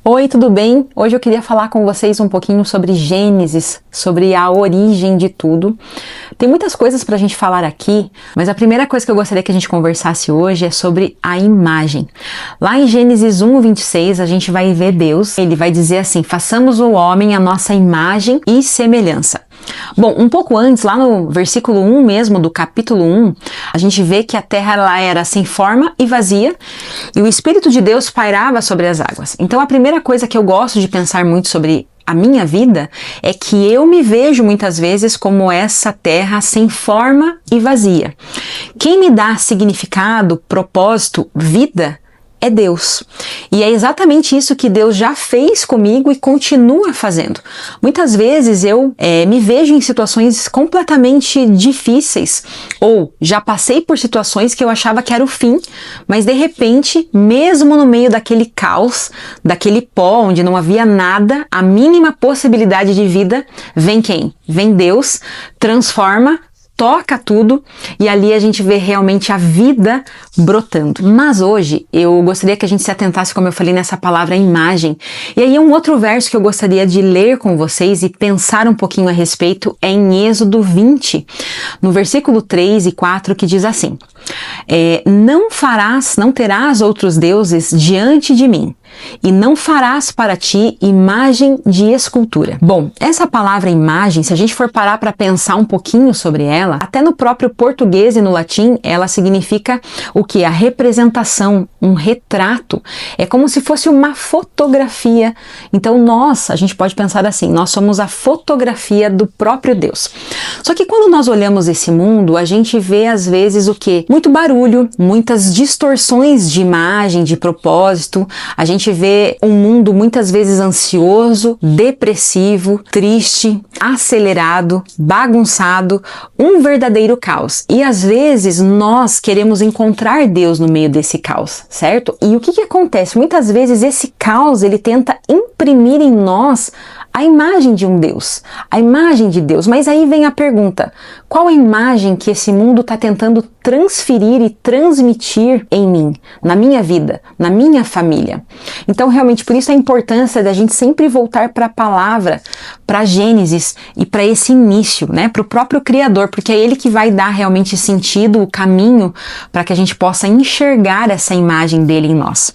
Oi, tudo bem? Hoje eu queria falar com vocês um pouquinho sobre Gênesis, sobre a origem de tudo. Tem muitas coisas pra gente falar aqui, mas a primeira coisa que eu gostaria que a gente conversasse hoje é sobre a imagem. Lá em Gênesis 1:26, a gente vai ver Deus, ele vai dizer assim: façamos o homem à nossa imagem e semelhança. Bom, um pouco antes, lá no versículo 1 mesmo, do capítulo 1, a gente vê que a terra ela era sem forma e vazia, e o Espírito de Deus pairava sobre as águas. Então a primeira coisa que eu gosto de pensar muito sobre a minha vida é que eu me vejo muitas vezes como essa terra sem forma e vazia. Quem me dá significado, propósito, vida é Deus. E é exatamente isso que Deus já fez comigo e continua fazendo. Muitas vezes eu me vejo em situações completamente difíceis, ou já passei por situações que eu achava que era o fim, mas de repente, mesmo no meio daquele caos, daquele pó onde não havia nada, a mínima possibilidade de vida, vem quem? Vem Deus, transforma, toca tudo e ali a gente vê realmente a vida brotando. Mas hoje eu gostaria que a gente se atentasse, como eu falei, nessa palavra imagem. E aí um outro verso que eu gostaria de ler com vocês e pensar um pouquinho a respeito é em Êxodo 20, no versículo 3 e 4, que diz assim: não terás outros deuses diante de mim, e não farás para ti imagem de escultura. Bom, essa palavra imagem, se a gente for parar para pensar um pouquinho sobre ela, até no próprio português e no latim, ela significa o que? A representação, um retrato. É como se fosse uma fotografia. Então a gente pode pensar assim, nós somos a fotografia do próprio Deus. Só que quando nós olhamos esse mundo, a gente vê às vezes o quê? Muito barulho, muitas distorções de imagem, de propósito. A gente vê um mundo muitas vezes ansioso, depressivo, triste, acelerado, bagunçado, um verdadeiro caos. E às vezes nós queremos encontrar Deus no meio desse caos, certo? E o que acontece? Muitas vezes esse caos ele tenta imprimir em nós a imagem de um Deus, a imagem de Deus. Mas aí vem a pergunta: qual a imagem que esse mundo está tentando transferir e transmitir em mim, na minha vida, na minha família? Então, realmente, por isso a importância da gente sempre voltar para a palavra, para Gênesis e para esse início, né? Para o próprio Criador, porque é Ele que vai dar realmente sentido, o caminho para que a gente possa enxergar essa imagem dele em nós.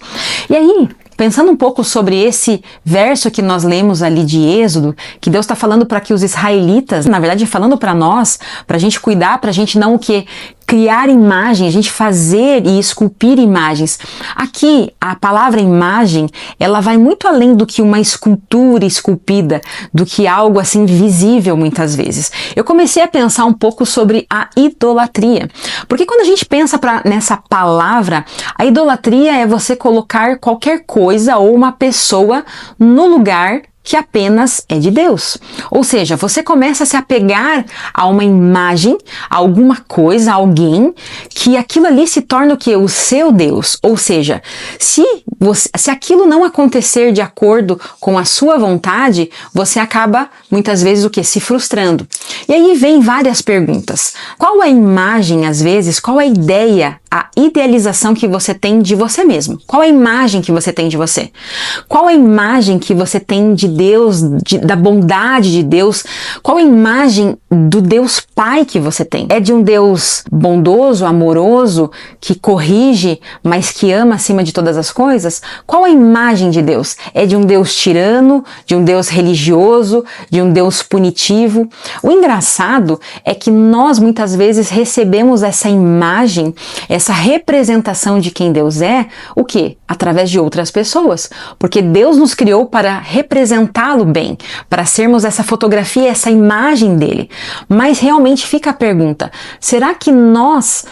E aí, pensando um pouco sobre esse verso que nós lemos ali de Êxodo, que Deus está falando para que os israelitas, na verdade falando para nós, para a gente cuidar, para a gente não o quê? Criar imagem, a gente fazer e esculpir imagens. Aqui, a palavra imagem, ela vai muito além do que uma escultura esculpida, do que algo assim visível muitas vezes. Eu comecei a pensar um pouco sobre a idolatria, porque quando a gente pensa nessa palavra, a idolatria é você colocar qualquer coisa ou uma pessoa no lugar que apenas é de Deus. Ou seja, você começa a se apegar a uma imagem, a alguma coisa, a alguém, que aquilo ali se torna o quê? O seu Deus. Ou seja, se aquilo não acontecer de acordo com a sua vontade, você acaba muitas vezes o quê? Se frustrando. E aí vem várias perguntas. Qual a imagem, às vezes, qual a ideia, a idealização que você tem de você mesmo? Qual a imagem que você tem de você? Qual a imagem que você tem de Deus, da bondade de Deus? Qual a imagem do Deus Pai que você tem? É de um Deus bondoso, amoroso, que corrige, mas que ama acima de todas as coisas? Qual a imagem de Deus? É de um Deus tirano, de um Deus religioso, de um Deus punitivo? O engraçado é que nós muitas vezes recebemos essa imagem, essa representação de quem Deus é, o quê? Através de outras pessoas. Porque Deus nos criou para representá-lo bem, para sermos essa fotografia, essa imagem dele. Mas realmente fica a pergunta: será que nós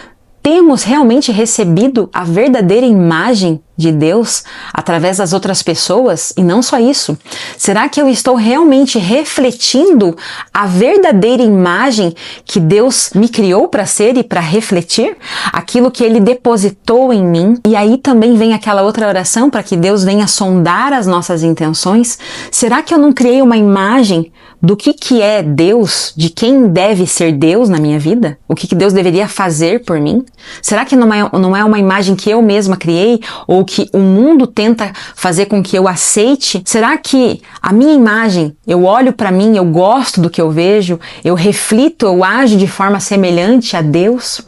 temos realmente recebido a verdadeira imagem de Deus através das outras pessoas? E não só isso. Será que eu estou realmente refletindo a verdadeira imagem que Deus me criou para ser e para refletir? Aquilo que Ele depositou em mim? E aí também vem aquela outra oração para que Deus venha sondar as nossas intenções. Será que eu não criei uma imagem do que é Deus, de quem deve ser Deus na minha vida? O que Deus deveria fazer por mim? Será que não é uma imagem que eu mesma criei ou que o mundo tenta fazer com que eu aceite? Será que a minha imagem, eu olho para mim, eu gosto do que eu vejo, eu reflito, eu ajo de forma semelhante a Deus?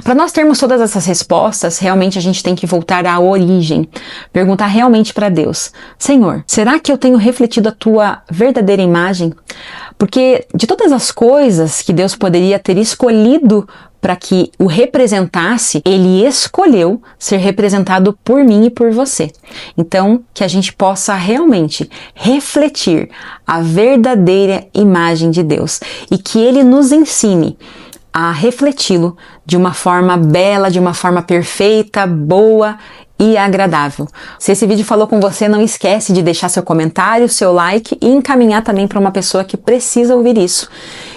Para nós termos todas essas respostas, realmente a gente tem que voltar à origem, perguntar realmente para Deus: Senhor, será que eu tenho refletido a tua verdadeira imagem? Porque de todas as coisas que Deus poderia ter escolhido para que o representasse, Ele escolheu ser representado por mim e por você. Então, que a gente possa realmente refletir a verdadeira imagem de Deus e que Ele nos ensine a refleti-lo de uma forma bela, de uma forma perfeita, boa e agradável. Se esse vídeo falou com você, não esquece de deixar seu comentário, seu like e encaminhar também para uma pessoa que precisa ouvir isso.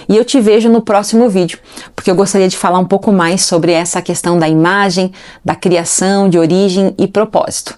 E eu te vejo no próximo vídeo, porque eu gostaria de falar um pouco mais sobre essa questão da imagem, da criação, de origem e propósito.